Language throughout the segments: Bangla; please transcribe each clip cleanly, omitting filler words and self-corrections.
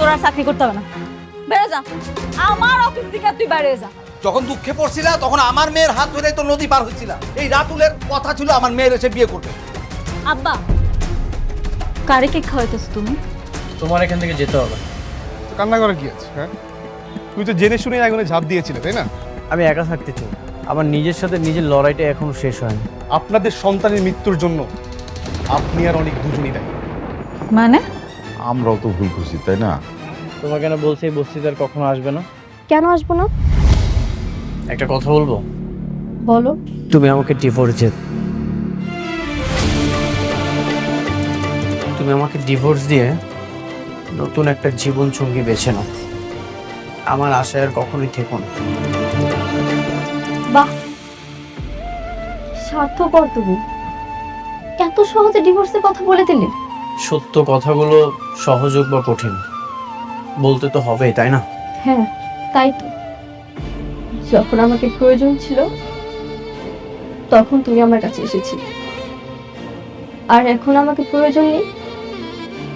তোর আর চাকরি করতে হবে না, বেড়ে যা আমার অফিস থেকে, তুই বাইরে যা। যখন দুঃখে পড়ছিলা তখন আমার মেয়ের হাত ধরে তো নদী পার হচ্ছিলা। এই রাতুলের কথা ছিল আমার মেয়ের এসে বিয়ে করবে। আব্বা, কারে কেক খাওয়াইতেছ তুমি? তোমার এখান থেকে যেতে হবে। কান্না করা কি আছে? হ্যাঁ, তুই তো জেনে শুনে আগুনে ঝাঁপ দিয়েছিলে, তাই না? আমি একা থাকতে চাই, আমার নিজের সাথে নিজের লড়াইটা এখনো শেষ হয়নি। আপনাদের সন্তানের মৃত্যুর জন্য আপনি আর অনেক দুজনই দায়ী। মানে? আমরাও তো ভুল করছি, তাই না? তোমাকে না বলছি এই বস্তিতে আর কখনো আসবে না। কেন আসবো না? একটা কথা বলবো? বলো। তুমি আমাকে ডিভোর্স তুমি আমাকে ডিভোর্স দিয়ে নতুন একটা জীবন সঙ্গী বেছে নাও। আমার আশায় আর কখনোই থেকো না। বাহ, স্বার্থপর তুমি। এত সহজে ডিভোর্সের কথা বলে দিলে। সত্য কথাগুলো সহজ হোক বা কঠিন, বলতে তো হবেই, তাই না? হ্যাঁ, তাই তো। যখন আমাকে প্রয়োজন ছিল তখন তুমি আমার কাছে এসেছিলে, আর এখন আমাকে প্রয়োজন নেই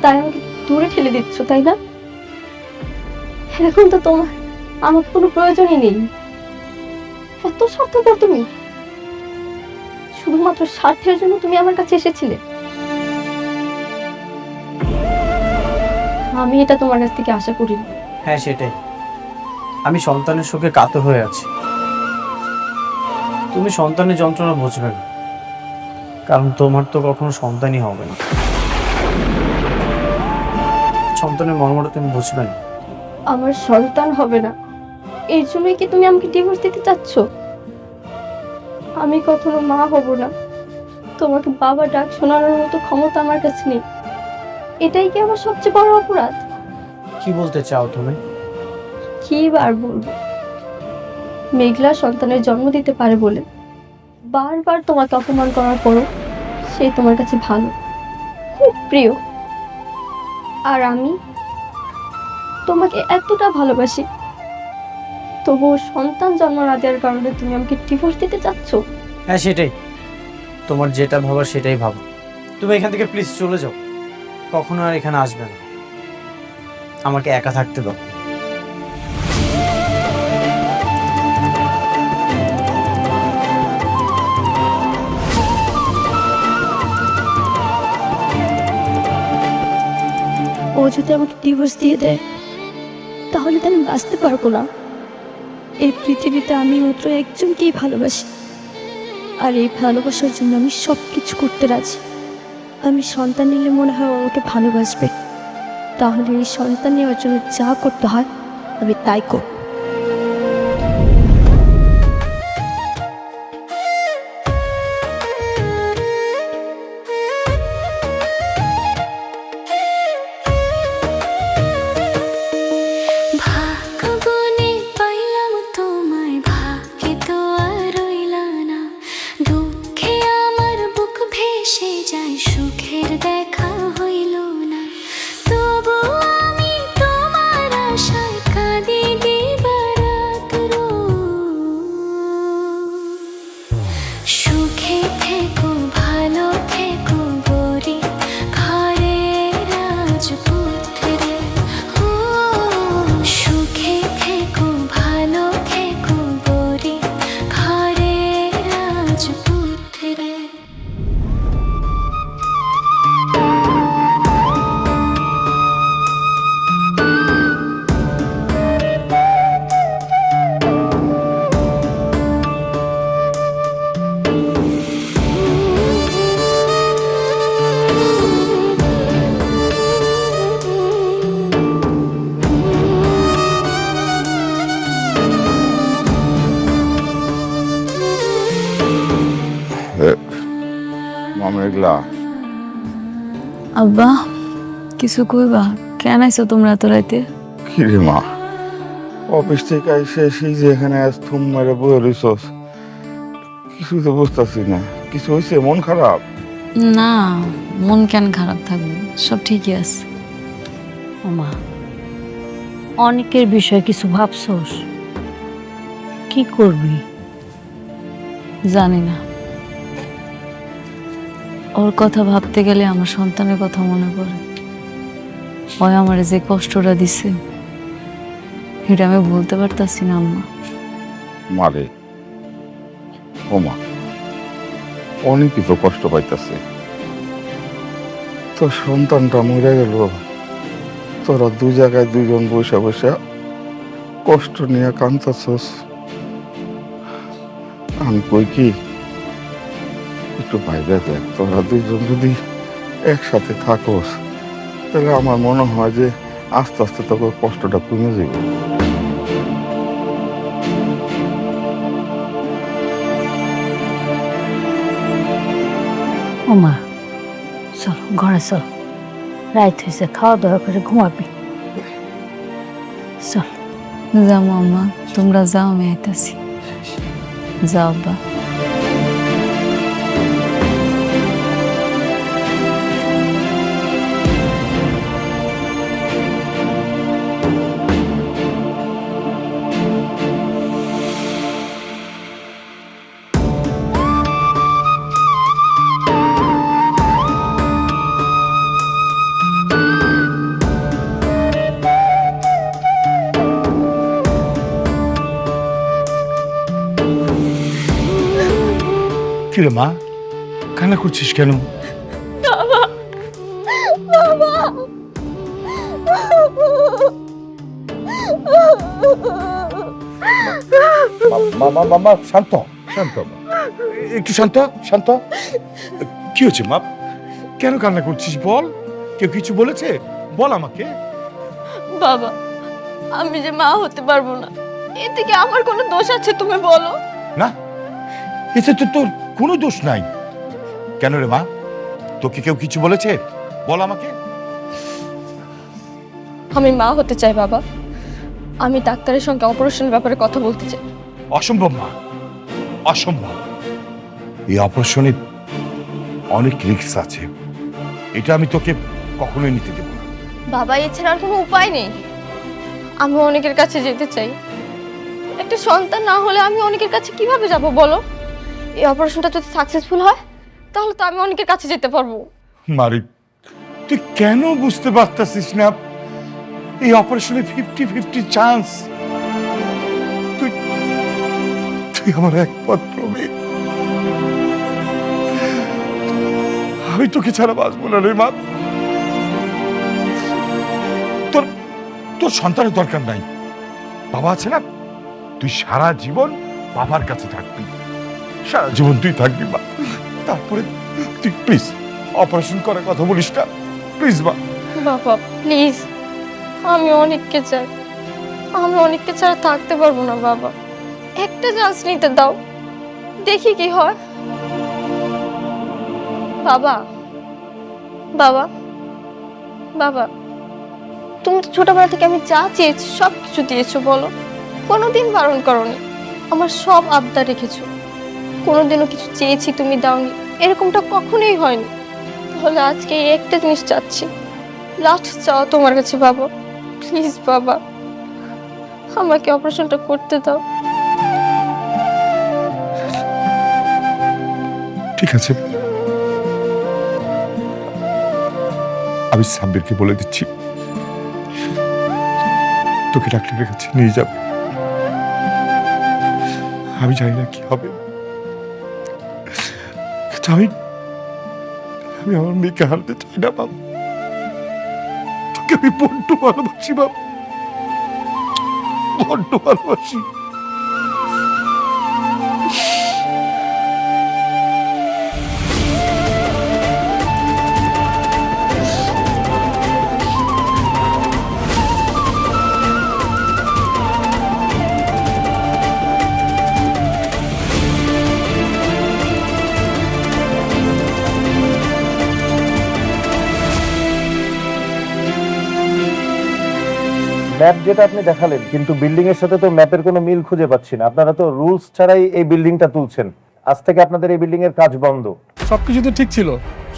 তাই আমাকে দূরে ঠেলে দিচ্ছ, তাই না? এখন তো তোমার আমাকে কোনো প্রয়োজনই নেই। এত স্বার্থপর তুমি, শুধুমাত্র স্বার্থের জন্য তুমি আমার কাছে এসেছিলে। আমি এটা তোমার কাছ থেকে আশা করিনি। হ্যাঁ সেটাই, আমি সন্তানের শোকে কাতর হয়ে আছি। তুমি সন্তানের যন্ত্রণা বুঝবে না, কারণ তোমার তো কখনো সন্তানই হবে না। সন্তানের মর্মটা তুমি বুঝবে না। আমার সন্তান হবে না এর জন্যই কি তুমি আমাকে ডিভোর্স দিতে চাচ্ছ? আমি কখনো মা হব না, তোমাকে বাবা ডাক শোনানোর মতো ক্ষমতা আমার কাছে নেই। এটাই কি আমার সবচেয়ে বড় অপরাধ? কি বলতে চাও তুমি? কি আর বলবো, মেঘলা সন্তানের জন্ম দিতে পারে বলে বারবার তোমাকে অপমান করার পরও সে তোমার কাছে ভালো, খুব প্রিয়। আর আমি তোমাকে এতটা ভালোবাসি, তবুও সন্তান জন্ম না দেওয়ার কারণে তুমি আমাকে ডিভোর্স দিতে চাচ্ছ? হ্যাঁ সেটাই, তোমার যেটা ভাবার সেটাই ভাবো। তুমি এখান থেকে প্লিজ চলে যাও, কখনো আর এখানে আসবে না। আমাকে একা থাকতে দাও। ও যদি আমাকে ডিভোর্স দিয়ে দেয় তাহলে তো আমি বাঁচতে পারবো না। এই পৃথিবীতে আমি মাত্র একজনকেই ভালোবাসি, আর এই ভালোবাসার জন্য আমি সব কিছু করতে রাজি। আমি সন্তান নিলে মনে হয় ও আমাকে ভালোবাসবে, তাহলে এই সন্তান নেওয়ার জন্য যা করতে হয় আমি তাই করব। মেঘলা, আব্বা, কিছু কইবা? কেন আইছো তোমরা এত রাইতে? কি রে মা, অফিস থেকে এসে সেই যে এখানে থুম মেরে বয়ে রইছস, কিছুই তো বুঝতেছি না। কিছু হয়েছে? মন খারাপ? না, মন কেন খারাপ থাকবে, সব ঠিকই আছে। ওমা, অনেকের বিষয়ে কিছু ভাবছোস? কি করবি জানি না। ওর কথা ভাবতে গেলে আমার সন্তানের কথা মনে পড়ে। ওই আমার যে কষ্টটা দিছে এটা আমি বলতে পারতাছি না আম্মা। মারে ও মা, অনেকই তো কষ্ট পাইতাছে। তোর সন্তানটা মরে গেল, তোরা দুই জায়গায় দুইজন বসে বসে কষ্ট নিয়ে কাঁদতাছস। আমি কই কি, একটু ভাইবা দেখ, তোরা দুইজন যদি একসাথে থাকোস তাহলে আমার মনে হয় যে আস্তে আস্তে তোকে কষ্টটা কমে যাবে। ওমা চল ঘরে চল, রাত হয়েছে, খাওয়া দাওয়া করে ঘুমাবি। চল। যাও আম্মা, তোমরা যাও, আমি আইতাছি। যাও আব্বা। কিরে মা, কান্না করছিস কেন? মা শান্ত শান্ত, একটু শান্ত শান্ত। কি হচ্ছে মা, কেন কান্না করছিস বল? কেউ কিছু বলেছে? বল আমাকে। বাবা, আমি যে মা হতে পারবো না, এতে কি আমার কোনো দোষ আছে তুমি বলো? না, এতে তো তোর কোনো দোষ নাই। কেন রে মা, তোকে কেউ কিছু বলেছে? বল আমাকে। আমি মা হতে চাই বাবা। আমি ডাক্তারের সঙ্গে অপারেশনের ব্যাপারে কথা বলতে চাই। অসম্ভব মা, অসম্ভব। এই অপারেশনে অনেক রিস্ক আছে, এটা আমি তোকে কখনোই নিতে দেব না। বাবা, এছাড়া আর কোনো উপায় নেই। আমি অনেকের কাছে যেতে চাই। একটা সন্তান না হলে আমি অনেকের কাছে কিভাবে যাব বলো? এই অপারেশনটা যদি সাকসেসফুল হয় তাহলে তো আমি অনেকের কাছে যেতে পারবো। মারি, তুই কেন বুঝতে পারতাছিস না? এই অপারেশনে 50-50 চান্স। তুই তুই আমার একমাত্র মেয়ে। আমি তোকে ছাড়া বাঁচবো না রে মা। তোর তোর সন্তানের দরকার নাই, বাবা আছে না। তুই সারা জীবন বাবার কাছে থাকবি, সারা জীবন তুই থাকবি মা। তারপরে তুই প্লিজ অপারেশন করার কথা বলিস না, প্লিজ মা। বাবা প্লিজ, আমি অনেককে চাই। আমি অনেককে ছাড়া থাকতে পারবো না বাবা। একটা চান্স নিতে দাও, দেখি কি হয়। বাবা বাবা বাবা, তুমি তো ছোটবেলা থেকে আমি যা চেয়েছি সব কিছু দিয়েছো বলো, কোনোদিন বারণ করোনি। আমার সব আবদার রেখেছো, কোনোদিনও কিছু চেয়েছি তুমি দাওনি, এরকমটা কখনোই হয়নি। তাহলে আজকে এই একটা জিনিস চাচ্ছি, লাস্ট চাও তোমার কাছে বাবা। প্লিজ বাবা, আমাকে অপারেশনটা করতে দাও। ঠিক আছে, আমি সাব্বিরকে বলে দিচ্ছি তোকে ডাক্তারের কাছে নিয়ে যাবে। আমি জানি না কি হবে, কিন্তু আমি আমার মেয়েকে হারাতে চাই না বাবা। তোকে আমি বড্ড ভালোবাসি বাবা, বড্ড ভালোবাসি। ম্যাপ যেটা আপনি দেখালেন, কিন্তু বিল্ডিং এর সাথে তো ম্যাপের কোনো মিল খুঁজে পাচ্ছি না। আপনারা তো রুলস ছাড়াই এই বিল্ডিংটা তুলছেন। আজ থেকে আপনাদের এই বিল্ডিং এর কাজ বন্ধ। সবকিছু তো ঠিক ছিল,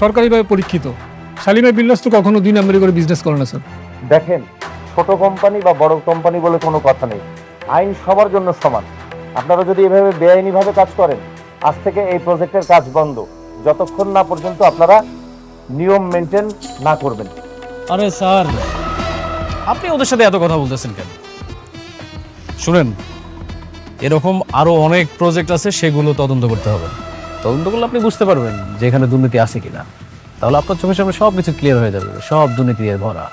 সরকারিভাবে পরীক্ষিত। শালিমা বিল্ডার্স তো কখনো 2 নম্বরে করে বিজনেস করে না স্যার। দেখেন, ছোট কোম্পানি বা বড় কোম্পানি বলে কোনো কথা নেই, আইন সবার জন্য সমান। আপনারা যদি এভাবে বেআইনিভাবে কাজ করেন, আজ থেকে এই প্রজেক্টের কাজ বন্ধ, যতক্ষণ না পর্যন্ত আপনারা নিয়ম মেনটেন না করবেন। আরে স্যার, আপনি ওদের সাথে এত কথা বলতেছেন কেন? শুনেন, এরকম আরো অনেক প্রজেক্ট আছে, সেগুলো তদন্ত করতে হবে। তদন্ত করলে আপনি বুঝতে পারবেন যে এখানে দুর্নীতি আছে কিনা। তাহলে আপনার চোখের সামনে সব কিছু ক্লিয়ার হয়ে যাবে, সব দুর্নীতি দিয়ে ভরা।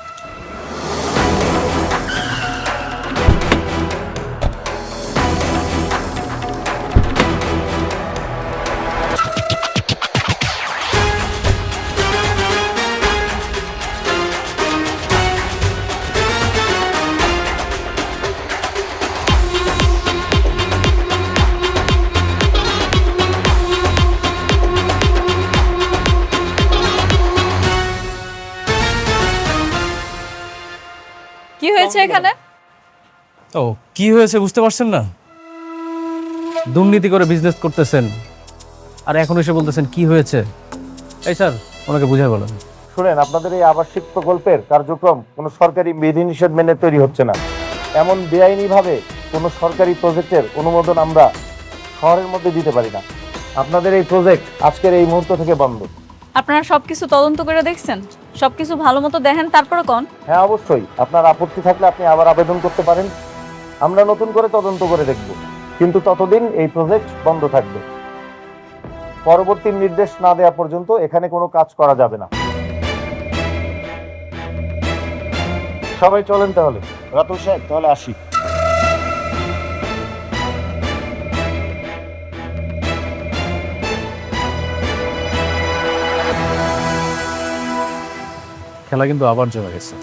কি হয়েছে এখানে? ও, কি হয়েছে বুঝতে পারছেন না? দুর্নীতি করে বিজনেস করতেছেন আর এখন এসে বলতেছেন কি হয়েছে। এই স্যার, ওনাকে বুঝাই বলেন। শুনেন, আপনাদের এই আবাসিক প্রকল্পের কার্যক্রম কোনো সরকারি বিধিনিষেধ মেনে তৈরি হচ্ছে না। এমন বেআইনিভাবে কোনো সরকারি প্রজেক্টের অনুমোদন আমরা শহরের মধ্যে দিতে পারি না। আপনাদের এই প্রজেক্ট আজকের এই মুহূর্ত থেকে বন্ধ। আপনারা সবকিছু তদন্ত করে দেখছেন? সবকিছু ভালো মতো দেখেন তারপরে কোন? হ্যাঁ, অবশ্যই। আপনার আপত্তি থাকলে আপনি আবার আবেদন করতে পারেন, আমরা নতুন করে তদন্ত করে দেখব। কিন্তু ততদিন এই প্রজেক্ট বন্ধ থাকবে। পরবর্তী নির্দেশ না দেওয়া পর্যন্ত এখানে কোনো কাজ করা যাবে না। সবাই চলেন তাহলে। রাতুল সাহেব, তাহলে আসি। খেলা কিন্তু আবার জমে গেছে।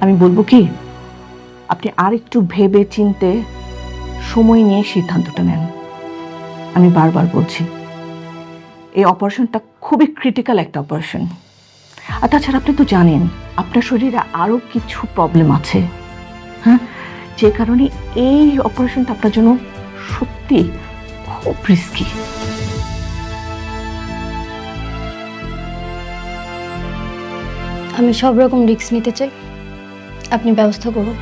আমি বলবো কি, আপনি আর একটু ভেবে চিনতে সময় নিয়ে সিদ্ধান্তটা নেন। আমি বারবার বলছি, এই অপারেশনটা খুবই ক্রিটিক্যাল একটা অপারেশন। আর তাছাড়া আপনি তো জানেন আপনার শরীরে আরও কিছু প্রবলেম আছে, হ্যাঁ, যে কারণে এই অপারেশনটা আপনার জন্য সত্যি খুব রিস্কি। আমি সব রকম রিস্ক নিতে চাই, আপনি ব্যবস্থা করুন।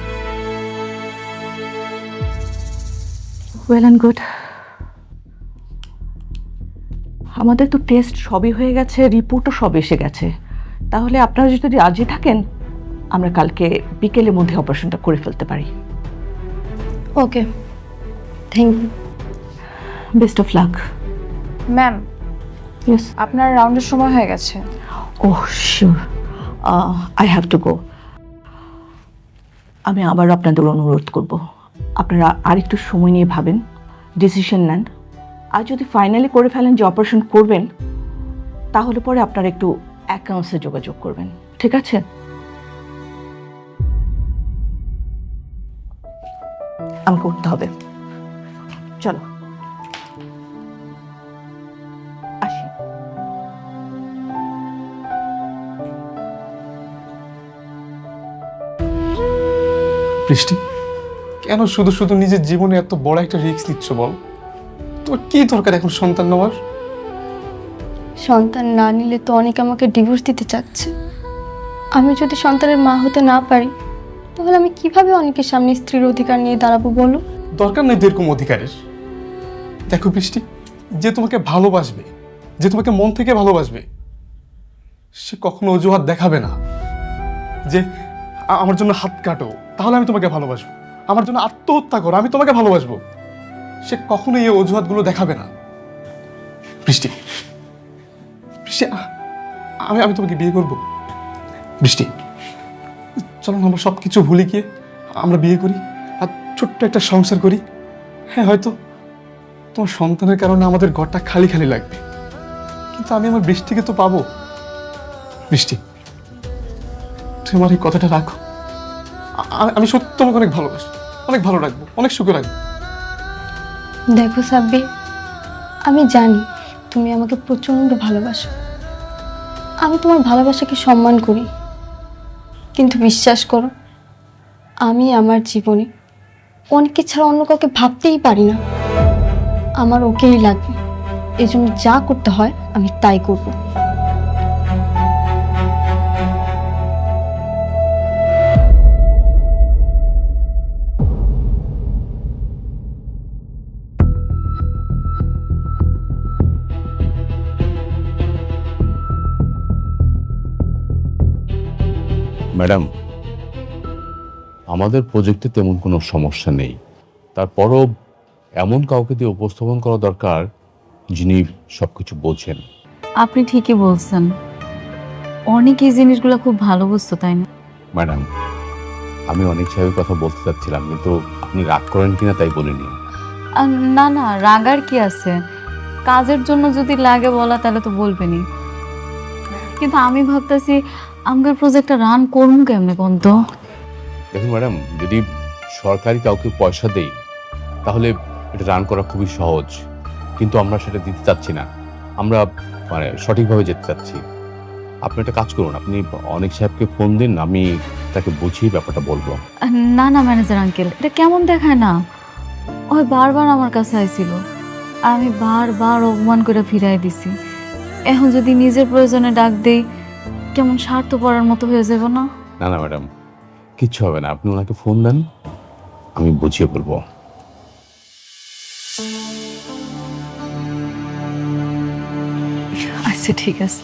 Well and good. আমাদের তো টেস্ট সবই হয়ে গেছে, রিপোর্টও সব এসে গেছে। তাহলে আপনারা যদি রাজি থাকেন, আমরা কালকে বিকেলের মধ্যে অপারেশনটা করে ফেলতে পারি। Okay, thank you. Best of luck. Ma'am, yes, আপনার রাউন্ডের সময় হয়ে গেছে। Oh sure, I have to go. আমি আবার আপনাদের অনুরোধ করব, আপনারা আর একটু সময় নিয়ে ভাবেন, ডিসিশন নেন। আর যদি ফাইনালি করে ফেলেন যে অপারেশন করবেন, তাহলে পরে আপনারা একটু অ্যাকাউন্টসে যোগাযোগ করবেন, ঠিক আছে? আমাকে উঠতে হবে, চলো আসি। বৃষ্টি, কেন শুধু শুধু নিজের জীবনে এত বড় একটা রিস্ক নিচ্ছ বল? তোমার কি দরকার এখন সন্তান নেওয়ার? সন্তান না নিলে তো অনেকে আমাকে ডিভোর্স দিতে চাচ্ছে। আমি যদি সন্তানের মা হতে না পারি, তাহলে আমি কিভাবে অনেকের সামনে স্ত্রীর অধিকার নিয়ে দাঁড়াবো বলো? দরকার নেই এরকম অধিকারের। দেখো বৃষ্টি, যে তোমাকে ভালোবাসবে, যে তোমাকে মন থেকে ভালোবাসবে, সে কখনো অজুহাত দেখাবে না যে আমার জন্য হাত কাটো তাহলে আমি তোমাকে ভালোবাসবো, আমার জন্য আত্মহত্যা করো আমি তোমাকে ভালোবাসবো। সে কখনো এই অজুহাতগুলো দেখাবে না। বৃষ্টি, বৃষ্টি, আমি তোমাকে বিয়ে করবো। বৃষ্টি, চলো না আমরা সব কিছু ভুলে গিয়ে আমরা বিয়ে করি আর ছোট্ট একটা সংসার করি। হ্যাঁ, হয়তো তোমার সন্তানের কারণে আমাদের ঘরটা খালি খালি লাগবে, কিন্তু আমি আমার বৃষ্টিকে তো পাবো। বৃষ্টি, তুমি আমার এই কথাটা রাখো। আমি সত্যি তোমাকে অনেক ভালোবাসি, অনেক ভালো রাখবো, অনেক সুখে রাখবো। দেখো সাব্বির, আমি জানি তুমি আমাকে প্রচণ্ড ভালোবাসো। আমি তোমার ভালোবাসাকে সম্মান করি, কিন্তু বিশ্বাস করো, আমি আমার জীবনে অনেককে ছাড়া অন্য কাউকে ভাবতেই পারি না। আমার ওকেই লাগবে, এই জন্য যা করতে হয় আমি তাই করব। ম্যাডাম, আমাদের প্রজেক্টে তেমন কোনো সমস্যা নেই, তারপরও এমন কাউকে দিয়ে উপস্থাপন করা দরকার যিনি সবকিছু বোঝেন। আপনি ঠিকই বলছেন, অনেক এই জিনিসগুলো খুব ভালো বুঝতো, তাই না? ম্যাডাম, আমি অনেক সাহেবের কথা বলতে চাচ্ছিলাম, কিন্তু আপনি রাগ করেন কিনা তাই বলিনি। না না, রাগার কি আছে, কাজের জন্য যদি লাগে বলা তাহলে তো বলবেনই। কিন্তু আমি ভাবতেছি আমাদের প্রজেক্টটা রান করবো কেমনে কোন তো? দেখুন ম্যাডাম, যদি সরকারি কাউকে পয়সা দেই তাহলে এটা রান করা খুবই সহজ, কিন্তু আমরা সেটা দিতে চাচ্ছি না, আমরা মানে সঠিকভাবে যেতে চাচ্ছি। আপনি একটা কাজ করুন, আপনি অনেক সাহেবকে ফোন দিন, আমি তাকে বুঝিয়ে ব্যাপারটা বলবো। না না ম্যানেজার আঙ্কেল, এটা কেমন দেখায় না? ওই বারবার আমার কাছে আইছিল, আমি বারবার অপমান করে ফিরাই দিছি। এখন যদি নিজের প্রয়োজনে ডাক দেই কেমন স্বার্থপরের মতো হয়ে যাব না? না না ম্যাডাম, কিচ্ছু হবে না, আপনি ওনাকে ফোন দেন, আমি বুঝিয়ে বলবো। আচ্ছা ঠিক আছে।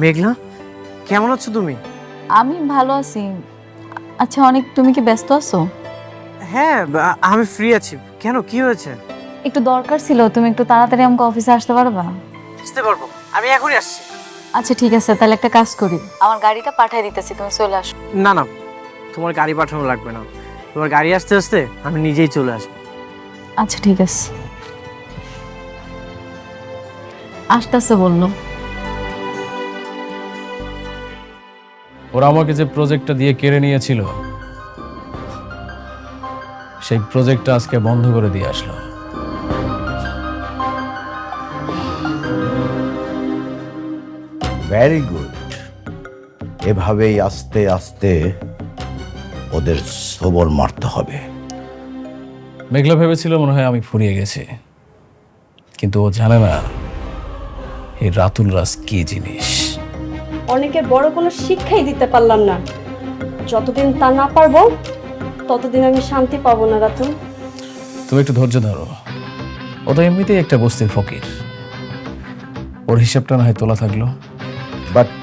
মেঘলা, কেমন আছো তুমি? আমি ভালো আছি। আচ্ছা অনেক, তুমি কি ব্যস্ত আছো? হ্যাঁ, আমি ফ্রি আছি। কেন, কি হয়েছে? একটু দরকার ছিল, তুমি একটু তাড়াতাড়ি আমাকে অফিসে আসতে পারবা? আসতে পারবো, আমি এখনই আসছি। আচ্ছা ঠিক আছে, তাহলে একটা কাজ করি, আমার গাড়িটা পাঠিয়ে দিতেছি, তুমি চলে আসো। না না, তোমার গাড়ি পাঠানো লাগবে না, তোমার গাড়ি আসতে আসতে আমি নিজেই চলে আসবো। আচ্ছা ঠিক আছে, আসতেছে বললো। ওরা আমাকে যে প্রজেক্টটা দিয়ে কেড়ে নিয়েছিল সেই প্রজেক্টটা আজকে বন্ধ করে দিয়ে আসলো। Very good. এভাবেই আস্তে আস্তে ওদের সবর মারতে হবে। মেঘলা ভেবেছিল মনে হয় আমি ফুরিয়ে গেছি, কিন্তু ও জানে না এই রাতুল রাজ কি জিনিস। অনেকের বড় কোনো শিক্ষাই দিতে পারলাম না, যতদিন তা না পারবো ততদিন আমি শান্তি পাবো না রাতুল। তুমি একটু ধৈর্য ধরো, ও তো এমনিতেই একটা বস্তির ফকির, ওর হিসাবটা না হয় তোলা থাকলো। বাট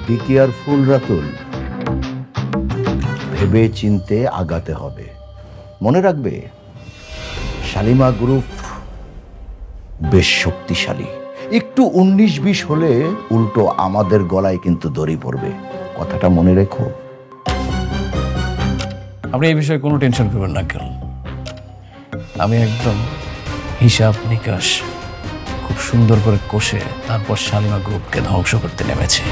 বি কেয়ারফুল রাতুল, ভেবে চিনতে আগাতে হবে। মনে রাখবে শালিমা গ্রুপ বেশ শক্তিশালী, একটু 19-20 হলে উল্টো আমাদের গলায় কিন্তু দড়ি পড়বে, কথাটা মনে রেখো। আপনি এই বিষয়ে কোনো টেনশন করবেন না কেন, আমি একদম হিসাব নিকাশ খুব সুন্দর করে কষে তারপর শালিমা গ্রুপকে ধ্বংস করতে নেমেছে।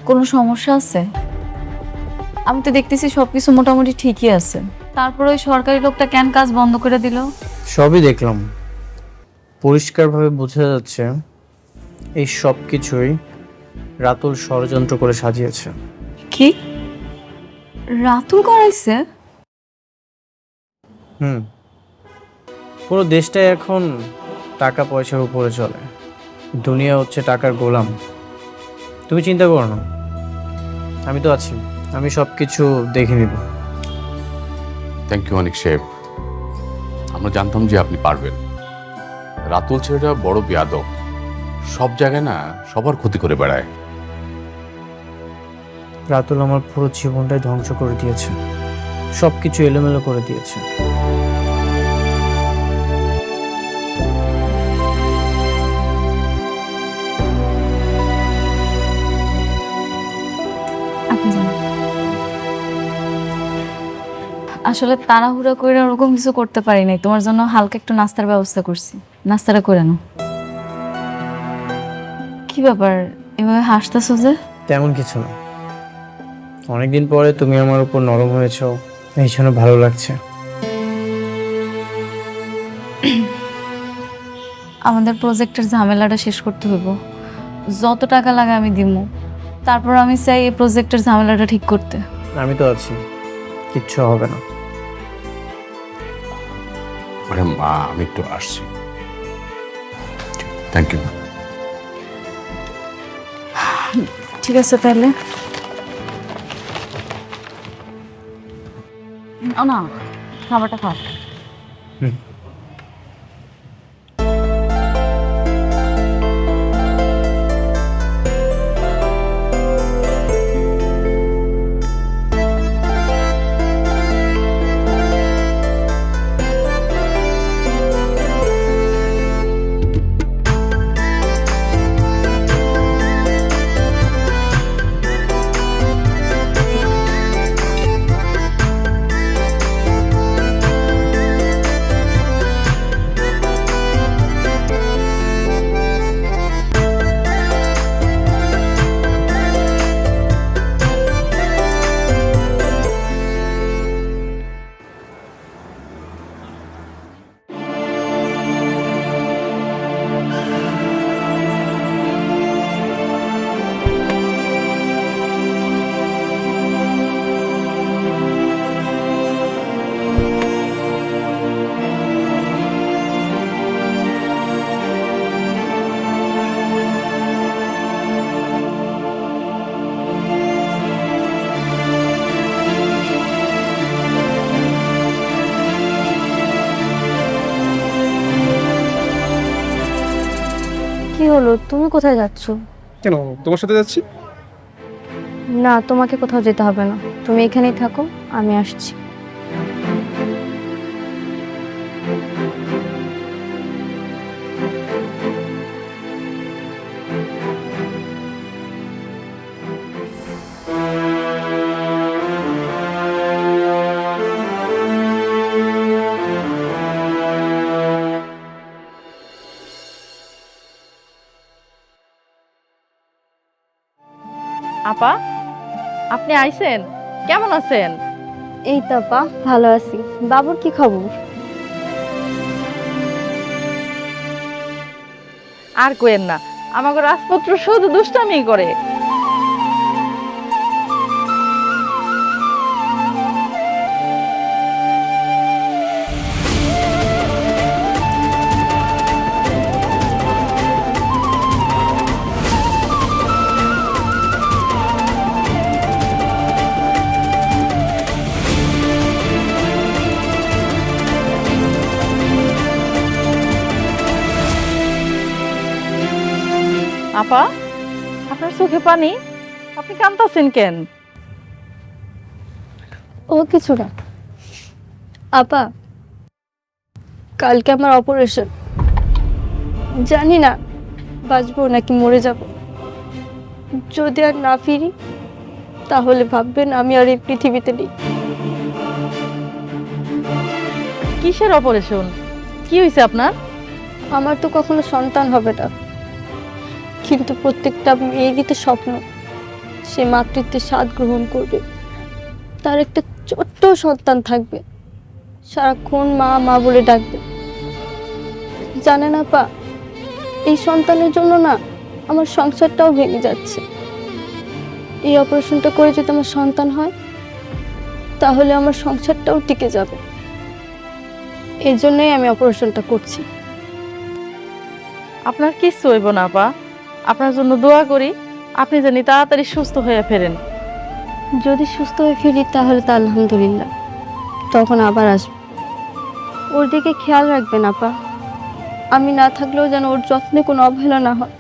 কোনো সমস্যা আছে? আমি তো দেখতেছি সবকিছু মোটামুটি ঠিকই আছে, তারপর ওই সরকারি লোকটা কেন কাজ বন্ধ করে দিল? সবই দেখলাম, পরিষ্কারভাবে বোঝা যাচ্ছে এই সব কিছুই রাতুল ষড়যন্ত্র করে সাজিয়েছে। কি রাতুল করাইছে? পুরো দেশটাই এখন টাকা পয়সার উপরে চলে, দুনিয়া হচ্ছে টাকার গোলাম। তুমি চিন্তা করো না, আমি তো আছি, আমি সব কিছু দেখে নিব। থ্যাংক ইউ অনেক সাহেব, আমরা জানতাম যে আপনি পারবেন। রাতুল ছেলেটা বড় বেয়াদব, সব জায়গায় না সবার ক্ষতি করে বেড়ায়। রাতুল আমার পুরো জীবনটাই ধ্বংস করে দিয়েছে, সব কিছু এলোমেলো করে দিয়েছে। আসলে তাড়াহুড়া করে ওরকম কিছু করতে পারি নাই, তোমার জন্য হালকা একটু নাস্তার ব্যবস্থা করছি, নাস্তাটা করে নাও। কি ব্যাপার এভাবে হাসতেছো যে? তেমন কিছু না, অনেকদিন পরে তুমি আমার উপর নরম হয়েছো, এই জন্য ভালো লাগছে। আমাদের প্রজেক্টের ঝামেলাটা শেষ করতে হইব, যত টাকা লাগে আমি দিব, তারপর আমি চাই এই প্রজেক্টের ঝামেলাটা ঠিক করতে। আমি তো আছি, কিচ্ছু হবে না। ম্যাডাম আমি একটু আসছি। Thank you. ঠিক আছে তাহলে। না, খাবারটা খাও। কি হলো, তুমি কোথায় যাচ্ছ? কেন, তোমার সাথে যাচ্ছি। না, তোমাকে কোথাও যেতে হবে না, তুমি এখানেই থাকো, আমি আসছি। আপা, আপনি আইছেন? কেমন আছেন? এই তো আপা, ভালো আছি। বাবুর কি খবর? আর কোয়েন না, আমাকে রাজপুত্র শুধু দুষ্টামি করে। আপা, আপনার চোখে পানি, আপনি কাঁদতাছেন কেন? ও কিছু না আপা, কালকে আমার অপারেশন, জানি না বাঁচবো নাকি মরে যাব। যদি আর না ফিরি তাহলে ভাববেন আমি আর এই পৃথিবীতে নেই। কিসের অপারেশন? কি হয়েছে আপনার? আমার তো কখনো সন্তান হবে না, কিন্তু প্রত্যেকটা মেয়েরই তো স্বপ্ন সে মাতৃত্বের স্বাদ গ্রহণ করবে, তার একটা ছোট্ট সন্তান থাকবে, সারাক্ষণ মা মা বলে ডাকবে। জানে না পা, এই সন্তানের জন্য না আমার সংসারটাও ভেঙে যাচ্ছে। এই অপারেশনটা করে যদি আমার সন্তান হয় তাহলে আমার সংসারটাও টিকে যাবে, এই জন্যই আমি অপারেশনটা করছি। আপনার কিচ্ছু হইব না আপা, আপনার জন্য দোয়া করি, আপনি জানি তাড়াতাড়ি সুস্থ হয়ে ফেরেন। যদি সুস্থ হয়ে ফিরি তাহলে তো আলহামদুলিল্লাহ, তখন আবার আসবো। ওর দিকে খেয়াল রাখবেন আপা, আমি না থাকলেও যেন ওর যত্নে কোনো অবহেলা না হয়।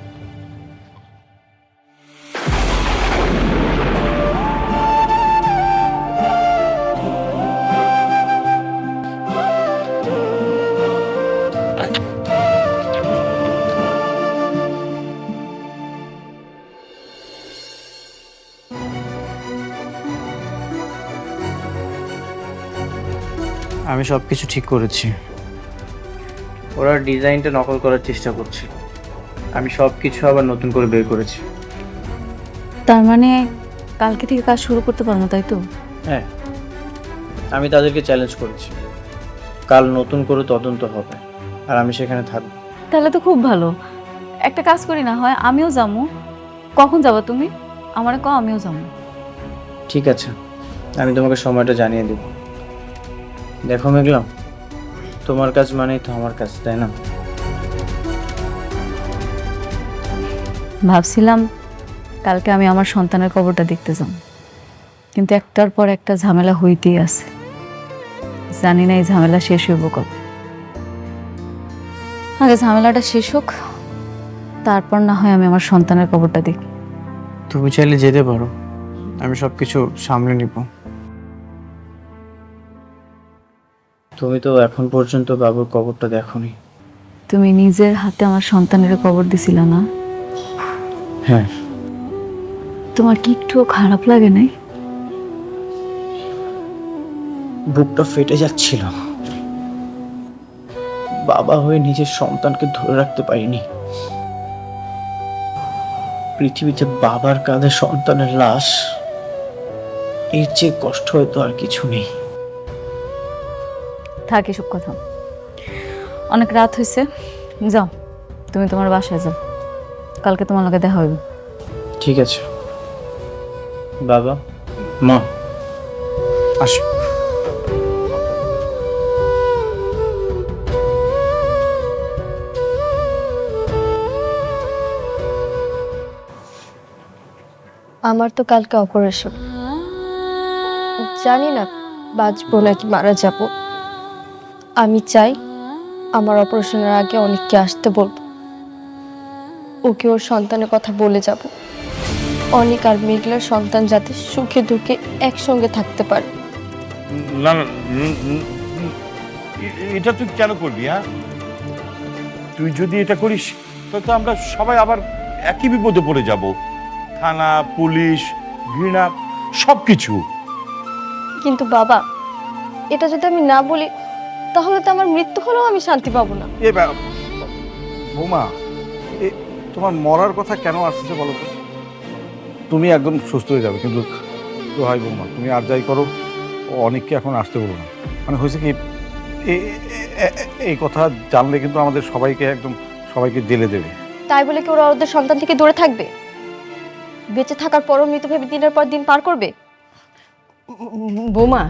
আমি সব কিছু ঠিক করেছি। ওরা ডিজাইনটা নকল করার চেষ্টা করছে। আমি সব কিছু আবার নতুন করে বের করেছি। তার মানে কালকে থেকে কাজ শুরু করতে পারবো, তাই তো? হ্যাঁ, আমি তাদেরকে চ্যালেঞ্জ করেছি, কাল নতুন করে তদন্ত হবে আর আমি সেখানে থাকবো। তাহলে তো খুব ভালো। একটা কাজ করি না হয়, আমিও যাবো। কখন যাবা তুমি? আমারে কও, আমিও যাবো। ঠিক আছে, আমি তোমাকে সময়টা জানিয়ে দেব। দেখো মেঘলা, তোমার কাজ মানেই তো আমার কাজ, তাই না? ভাবছিলাম কালকে আমি আমার সন্তানের কবরটা দেখতে যাব, কিন্তু একটার পর একটা ঝামেলা হইতেই আছে। জানি না এই ঝামেলা শেষ হইব কবে। আগে ঝামেলাটা শেষ হোক, তারপর না হয় আমি আমার সন্তানের কবরটা দেখি। তুমি চাইলে যেতে পারো, আমি সব কিছু সামলে নিব। তুমি তো এখন পর্যন্ত বাবুর কবরটা দেখোনি। তুমি নিজের হাতে আমার সন্তানের কবর দিছিলা না? হ্যাঁ। তোমার কি একটুও খারাপ লাগে নাই? বুকটা ফেটে যাচ্ছিল। বাবা হয়ে নিজের সন্তানকে ধরে রাখতে পারিনি। পৃথিবীতে বাবার কাঁধে সন্তানের লাশ, এর চেয়ে কষ্ট হয়তো আর কিছু নেই। থাক এসব কথা, অনেক রাত হয়েছে। যাও, তুমি তোমার বাসায় যাও, কালকে তোমার লগে দেখা হইবে। ঠিক আছে বাবা, মা, আসো। আমার তো কালকে অপারেশন, জানি না বাঁচবো নাকি মারা যাব। আমি চাই আমার অপারেশনের আগে অনেককে আসতে বলবো, ওকে ওর সন্তানের কথা বলে যাব। অনেক আর মেঘলার সন্তান যাতে সুখে দুঃখে একসঙ্গে থাকতে পারে। না না, এটা তুই কেন করবি? হ্যাঁ, তুই যদি এটা করিস তো আমরা সবাই আবার একই বিপদে পড়ে যাব। থানা, পুলিশ, ঘৃণা, সবকিছু। কিন্তু বাবা, এটা যদি আমি না বলি তাহলে তো আমার মৃত্যু হলেও আমি শান্তি পাবো না। বৌমা, তোমার মরার কথা কেন আসছে বলো তো? তুমি একদম সুস্থ হয়ে যাবে, কিন্তু হয় বৌমা, তুমি আর যাই করো, অনেককে এখন আসতে বলো না। মানে হয়েছে কি, এই কথা জানলে কিন্তু আমাদের সবাইকে জেলে দেবে। তাই বলে কি ওরা ওদের সন্তান থেকে দূরে থাকবে? বেঁচে থাকার পরও মৃত ভেবে দিনের পর দিন পার করবে? বৌমা,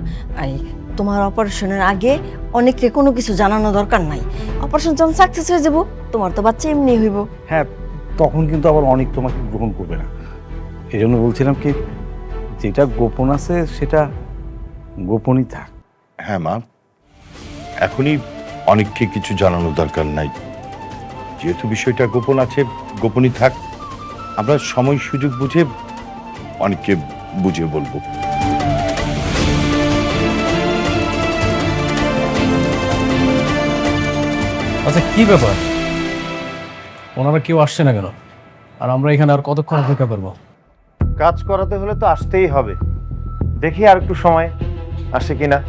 তোমার অপারেশনের আগে অনেকরে কোনো কিছু জানানো দরকার নাই। অপারেশন যখন সাকসেস হয়ে যাব, তোমার তো বাচ্চা এমনি হইব। হ্যাঁ, তখন কিন্তু আবার অনেক তোমাকে গ্রহণ করবে না। এই জন্য বলছিলাম কি, যেটা গোপন আছে সেটা গোপনই থাক। হ্যাঁ মা, এখনই অনেককে কিছু জানানোর দরকার নাই। যেহেতু বিষয়টা গোপন আছে, গোপনই থাক। আমরা সময় সুযোগ বুঝে অনেককে বুঝিয়ে বলবো। আচ্ছা, কি ব্যাপার? ওনারা কেউ আসছে না কেন? আর আমরা এখানে আর কতক্ষণ অপেক্ষা করবো? কাজ করাতে হলে তো আসতেই হবে। দেখি আর একটু সময় আসে কিনা।